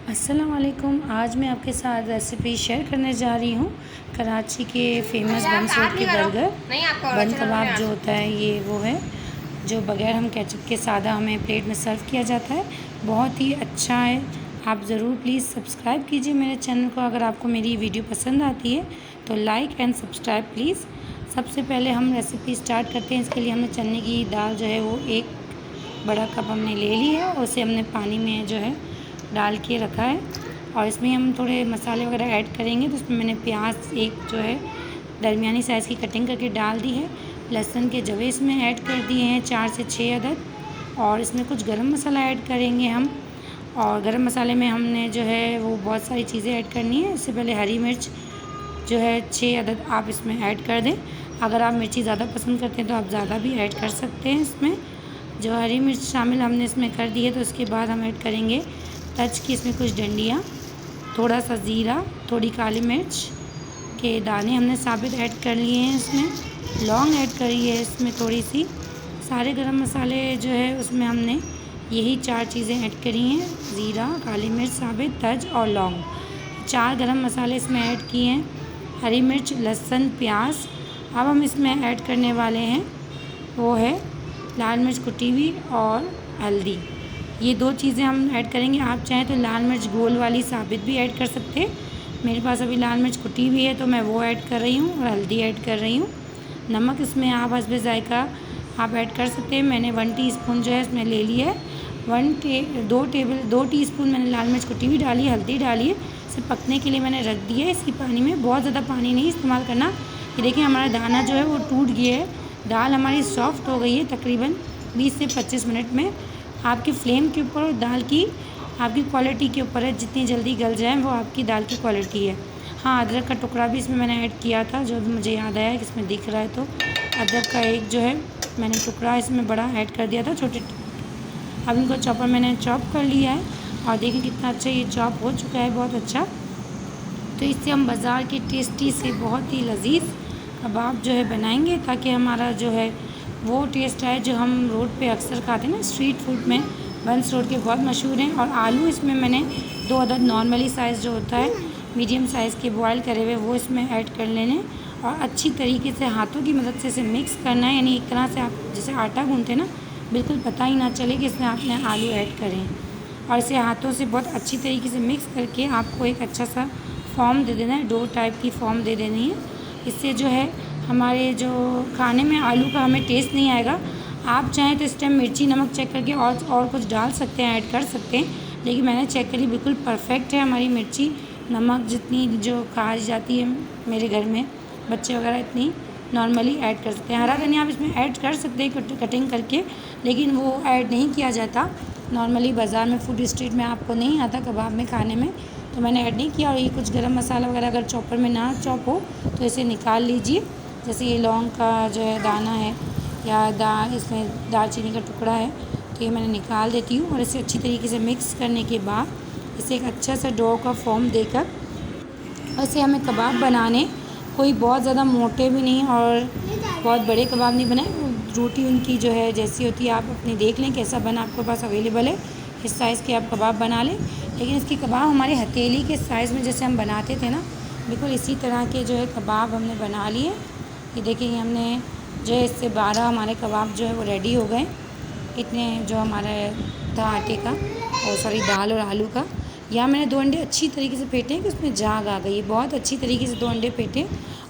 अस्सलाम वालेकुम। आज मैं आपके साथ रेसिपी शेयर करने जा रही हूँ कराची के फेमस बन सूट के बर्गर। बन कबाब जो होता है ये वो है जो बग़ैर हम केचप के सादा हमें प्लेट में सर्व किया जाता है। बहुत ही अच्छा है। आप ज़रूर प्लीज़ सब्सक्राइब कीजिए मेरे चैनल को। अगर आपको मेरी वीडियो पसंद आती है तो लाइक एंड सब्सक्राइब प्लीज़। सबसे पहले हम रेसिपी स्टार्ट करते हैं। इसके लिए हमने चने की दाल जो है वो एक बड़ा कप हमने ले ली है और उसे हमने पानी में जो है डाल के रखा है। और इसमें हम थोड़े मसाले वगैरह ऐड करेंगे। तो इसमें मैंने प्याज एक जो है दरमियानी साइज़ की कटिंग करके डाल दी है। लहसुन के जवे इसमें ऐड कर दिए हैं 4 से 6 अदद। और इसमें कुछ गरम मसाला ऐड करेंगे हम। और गरम मसाले में हमने जो है वो बहुत सारी चीज़ें ऐड करनी है। इससे पहले हरी मिर्च जो है 6 अदद आप इसमें ऐड कर दें। अगर आप मिर्ची ज़्यादा पसंद करते हैं तो आप ज़्यादा भी ऐड कर सकते हैं। इसमें जो हरी मिर्च शामिल हमने इसमें कर दी है। तो उसके बाद हम ऐड करेंगे तज की इसमें कुछ डंडियाँ, थोड़ा सा ज़ीरा, थोड़ी काली मिर्च के दाने हमने साबित ऐड कर लिए हैं। इसमें लौंग ऐड करी है इसमें थोड़ी सी। सारे गरम मसाले जो है उसमें हमने यही 4 चीज़ें ऐड करी हैं, ज़ीरा, काली मिर्च साबित, तज और लौंग। 4 गरम मसाले इसमें ऐड किए हैं। हरी मिर्च, लहसुन, प्याज। अब हम इसमें ऐड करने वाले हैं वो है लाल मिर्च कुटी हुई और हल्दी। ये 2 चीज़ें हम ऐड करेंगे। आप चाहें तो लाल मिर्च गोल वाली साबित भी ऐड कर सकते हैं। मेरे पास अभी लाल मिर्च कुटी हुई है तो मैं वो ऐड कर रही हूँ और हल्दी ऐड कर रही हूँ। नमक इसमें आप हस्बे ज़ायक़ा आप ऐड कर सकते हैं। मैंने 1 टीस्पून जो है इसमें ले लिया है। 2 टीस्पून मैंने लाल मिर्च कुटी हुई डाली है, हल्दी डाली है। इसे पकने के लिए मैंने रख दिया है इसी पानी में। बहुत ज़्यादा पानी नहीं इस्तेमाल करना। ये देखिए हमारा दाना जो है वो टूट गया है। दाल हमारी सॉफ्ट हो गई है तकरीबन 20 से 25 मिनट में। आपकी फ्लेम के ऊपर और दाल की आपकी क्वालिटी के ऊपर है। जितनी जल्दी गल जाए वो आपकी दाल की क्वालिटी है। हाँ, अदरक का टुकड़ा भी इसमें मैंने ऐड किया था जो अभी मुझे याद आया कि इसमें दिख रहा है। तो अदरक का एक जो है मैंने टुकड़ा इसमें बड़ा ऐड कर दिया था छोटे। अब इनको चॉपर मैंने चॉप कर लिया है और देखिए कितना अच्छा ये चॉप हो चुका है, बहुत अच्छा। तो इससे हम बाज़ार के टेस्टी से बहुत ही लजीज़ कबाब जो है बनाएंगे ताकि हमारा जो है वो टेस्ट आए जो हम रोड पे अक्सर खाते हैं ना, स्ट्रीट फूड में बंस रोड के बहुत मशहूर हैं। और आलू इसमें मैंने 2 अदद नॉर्मली साइज़ जो होता है मीडियम साइज़ के बॉयल करे हुए वो इसमें ऐड कर लेने और अच्छी तरीके से हाथों की मदद से इसे मिक्स करना है। यानी एक तरह से आप जैसे आटा गूँथते हैं ना, बिल्कुल पता ही ना चले कि इसमें आपने आलू ऐड करें। और इसे हाथों से बहुत अच्छी तरीके से मिक्स करके आपको एक अच्छा सा फॉर्म दे देना है, डो टाइप की फॉर्म दे देनी है। इससे जो है हमारे जो खाने में आलू का हमें टेस्ट नहीं आएगा। आप चाहें तो इस टाइम मिर्ची नमक चेक करके और कुछ डाल सकते हैं, ऐड कर सकते हैं। लेकिन मैंने चेक करी बिल्कुल परफेक्ट है हमारी मिर्ची नमक जितनी जो खाई जाती है मेरे घर में बच्चे वगैरह इतनी नॉर्मली ऐड कर सकते हैं। हरा धनिया आप इसमें ऐड कर सकते हैं कटिंग करके, लेकिन वो ऐड नहीं किया जाता नॉर्मली बाज़ार में फूड स्ट्रीट में आपको नहीं आता कबाब में खाने में, तो मैंने ऐड नहीं किया। और ये कुछ गरम मसाला वगैरह अगर चॉपर में ना चॉप हो तो इसे निकाल लीजिए। जैसे ये लौंग का जो है दाना है या इसमें दालचीनी का टुकड़ा है तो ये मैंने निकाल देती हूँ। और इसे अच्छी तरीके से मिक्स करने के बाद इसे एक अच्छा सा डो का फॉर्म देकर इसे हमें कबाब बनाने कोई बहुत ज़्यादा मोटे भी नहीं और बहुत बड़े कबाब नहीं बनाए। रोटी उनकी जो है जैसी होती है आप अपनी देख लें कैसा बना आपके पास अवेलेबल है, इस साइज़ के आप कबाब बना लें। लेकिन इसके कबाब हमारे हथेली के साइज़ में जैसे हम बनाते थे ना, बिल्कुल इसी तरह के जो है कबाब हमने बना लिए। ये देखिए हमने जो है इससे 12 हमारे कबाब जो है वो रेडी हो गए। इतने जो हमारा था आटे का और सॉरी दाल और आलू का। यहाँ मैंने 2 अंडे अच्छी तरीके से फेंटे हैं कि उसमें झाग आ गई। बहुत अच्छी तरीके से 2 अंडे फेंटे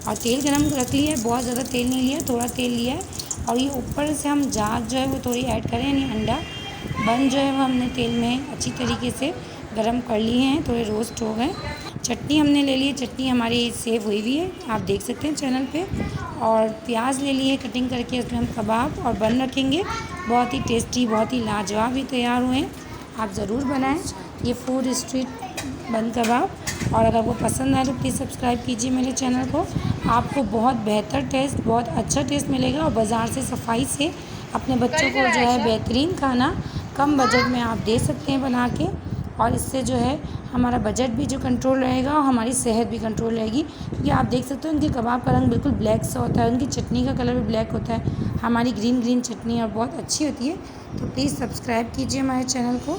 और तेल गरम रख लिया है। बहुत ज़्यादा तेल नहीं लिया, थोड़ा तेल लिया है। और ये ऊपर से हम झाग जो है वो थोड़ी ऐड करें, यानी अंडा बन जो है वो हमने तेल में अच्छी तरीके से गरम कर लिए हैं, थोड़े रोस्ट हो गए। चटनी हमने ले ली है, चटनी हमारी सेव हुई हुई है, आप देख सकते हैं चैनल पे। और प्याज ले लिए कटिंग करके, उसमें हम कबाब और बन रखेंगे। बहुत ही टेस्टी, बहुत ही लाजवाब ही तैयार हुए हैं। आप ज़रूर बनाएं ये फूड स्ट्रीट बन कबाब। और अगर वो पसंद आए तो प्लीज़ सब्सक्राइब कीजिए मेरे चैनल को। आपको बहुत बेहतर टेस्ट, बहुत अच्छा टेस्ट मिलेगा और बाज़ार से सफाई से अपने बच्चों को जो है बेहतरीन खाना कम बजट में आप दे सकते हैं बना के। और इससे जो है हमारा बजट भी जो कंट्रोल रहेगा और हमारी सेहत भी कंट्रोल रहेगी। क्योंकि आप देख सकते हो उनके कबाब का रंग बिल्कुल ब्लैक सा होता है, उनकी चटनी का कलर भी ब्लैक होता है। हमारी ग्रीन चटनी और बहुत अच्छी होती है। तो प्लीज़ सब्सक्राइब कीजिए हमारे चैनल को।